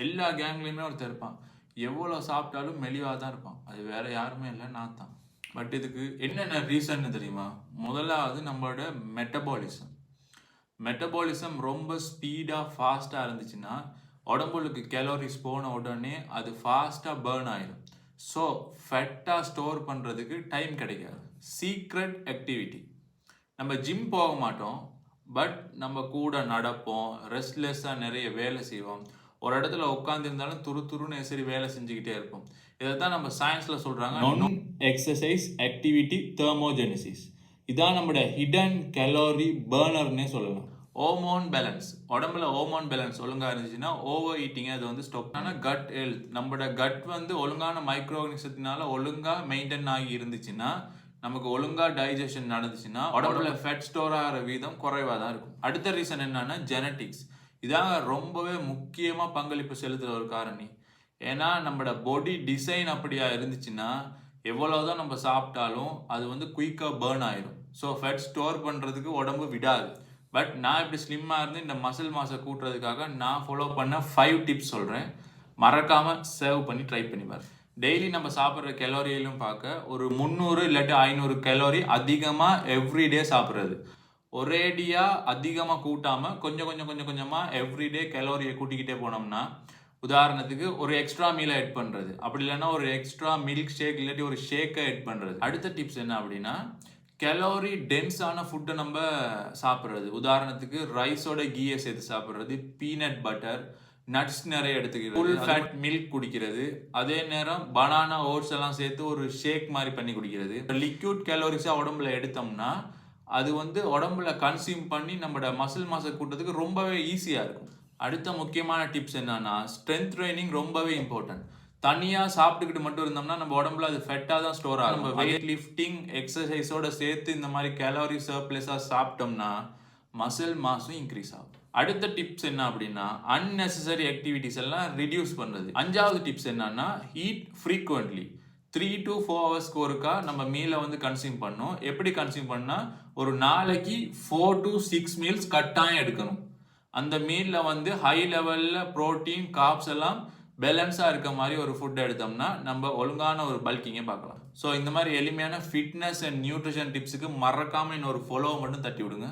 எல்லா கேங்லேயுமே ஒருத்தர் இருப்பான், எவ்வளோ சாப்பிட்டாலும் மெலிவாக தான் இருப்பான். அது வேற யாருமே இல்லை, நான் தான். பட் இதுக்கு என்னென்ன ரீசன் தெரியுமா? முதலாவது நம்மளோட மெட்டபாலிசம் ரொம்ப ஸ்பீடாக ஃபாஸ்ட்டாக இருந்துச்சுன்னா உடம்புக்கு கேலோரிஸ் போன உடனே அது ஃபாஸ்ட்டாக பேர்ன் ஆயிடும். ஸோ ஃபெட்டாக ஸ்டோர் பண்ணுறதுக்கு டைம் கிடைக்காது. சீக்ரெட் ஆக்டிவிட்டி, நம்ம ஜிம் போக மாட்டோம், பட் நம்ம கூட நடப்போம், ரெஸ்ட்லெஸ்ஸாக நிறைய வேலை செய்வோம், ஒரு இடத்துல உட்காந்துருந்தாலும் துருன்னு சரி வேலை செஞ்சுக்கிட்டே இருப்போம். இதை தான் நம்ம சயின்ஸில் சொல்கிறாங்க நான் எக்ஸசைஸ் ஆக்டிவிட்டி தெர்மோஜெனிசிஸ். இதான் நம்மளோட ஹிடன் கேலோரி பர்னர்னே சொல்லலாம். ஹோமோன் பேலன்ஸ், உடம்புல ஹோமோன் பேலன்ஸ் ஒழுங்காக இருந்துச்சுன்னா ஓவர் ஈட்டிங் அது வந்து ஸ்டாப். ஆனால் கட் ஹெல்த், நம்மளோட கட் வந்து ஒழுங்கான மைக்ரோ ஆர்கனிசத்தினால ஒழுங்காக மெயின்டைன் ஆகி இருந்துச்சுன்னா, நமக்கு ஒழுங்காக டைஜஷன் நடந்துச்சுன்னா உடம்புல ஃபேட் ஸ்டோர் ஆகிற வீதம் குறைவாக தான் இருக்கும். அடுத்த ரீசன் என்னன்னா ஜெனட்டிக்ஸ். இதாங்க ரொம்பவே முக்கியமாக பங்களிப்பு செலுத்துகிற ஒரு காரணி. ஏன்னா நம்மளோட பாடி டிசைன் அப்படியா இருந்துச்சுன்னா எவ்வளோதான் நம்ம சாப்பிட்டாலும் அது வந்து குயிக்காக பேர்ன் ஆயிடும். ஸோ ஃபேட் ஸ்டோர் பண்ணுறதுக்கு உடம்பு விடாது. பட் நான் இப்படி ஸ்லிம்மாக இருந்து இந்த மசில் மாஸை கூட்டுறதுக்காக நான் ஃபாலோ பண்ண 5 டிப்ஸ் சொல்கிறேன். மறக்காமல் சேவ் பண்ணி ட்ரை பண்ணி பாரு. டெய்லி நம்ம சாப்பிட்ற கெலோரியிலும் பார்க்க ஒரு 300 இல்லாட்டி 500 கெலோரி அதிகமாக எவ்ரிடே சாப்பிட்றது. ஒரேடியாக அதிகமாக கூட்டாமல் கொஞ்சமாக எவ்ரிடே கெலோரியை கூட்டிக்கிட்டே போனோம்னா, உதாரணத்துக்கு ஒரு எக்ஸ்ட்ரா மீலை எட் பண்ணுறது, அப்படி இல்லைன்னா ஒரு எக்ஸ்ட்ரா மில்க் ஷேக் இல்லாட்டி ஒரு ஷேக்கை எட் பண்ணுறது. அடுத்த டிப்ஸ் என்ன அப்படின்னா, கெலோரி டென்ஸான ஃபுட்டை நம்ம சாப்பிட்றது. உதாரணத்துக்கு ரைஸோட கீயை சேர்த்து சாப்பிட்றது, பீனட் பட்டர், நட்ஸ் நிறைய எடுத்துக்கிறது, ஃபுல் ஃபேட் மில்க் குடிக்கிறது, அதே நேரம் பனானா ஓட்ஸ் எல்லாம் சேர்த்து ஒரு ஷேக் மாதிரி பண்ணி குடிக்கிறது. லிக்விட் கேலோரிஸாக உடம்புல எடுத்தோம்னா அது வந்து உடம்புல கன்சியூம் பண்ணி நம்மளோட மசில் மாஸை கூட்டத்துக்கு ரொம்பவே ஈஸியாக இருக்கும். அடுத்த முக்கியமான டிப்ஸ் என்னன்னா, ஸ்ட்ரென்த் ட்ரைனிங் ரொம்பவே இம்பார்ட்டன்ட். தனியாக சாப்பிட்டுக்கிட்டு மட்டும் இருந்தோம்னா நம்ம உடம்புல அது ஃபெட்டாக தான் ஸ்டோர் ஆகும். நம்ம வெயிட் லிஃப்டிங் எக்ஸசைஸோட சேர்த்து இந்த மாதிரி கேலோரி சர்ப்ளஸாக சாப்பிட்டோம்னா மசில் மாஸும் இன்க்ரீஸ் ஆகும். அடுத்த டிப்ஸ் என்ன அப்படின்னா, அன்னெசரி ஆக்டிவிட்டிஸ் எல்லாம் ரிடியூஸ் பண்ணுறது. 5வது டிப்ஸ் என்னன்னா, ஹீட் ஃப்ரீக்வெண்ட்லி. 3 to 4 ஹவர்ஸ்க்கு ஒருக்கா நம்ம மீலை வந்து கன்சியூம் பண்ணணும். எப்படி கன்சியூம் பண்ணால், ஒரு நாளைக்கு 4 to 6 மீல்ஸ் கட்டாயம் எடுக்கணும். அந்த மீலில் வந்து ஹை லெவலில் ப்ரோட்டீன் கார்ப்ஸ் எல்லாம் பேலன்ஸாக இருக்க மாதிரி ஒரு ஃபுட் எடுத்தோம்னா நம்ம ஒழுங்கான ஒரு பல்கிங்கை பார்க்கலாம். ஸோ இந்த மாதிரி எளிமையான ஃபிட்னஸ் அண்ட் நியூட்ரிஷன் டிப்ஸுக்கு மறக்காமல் இன்னொரு ஃபாலோ மட்டும் தட்டி விடுங்க.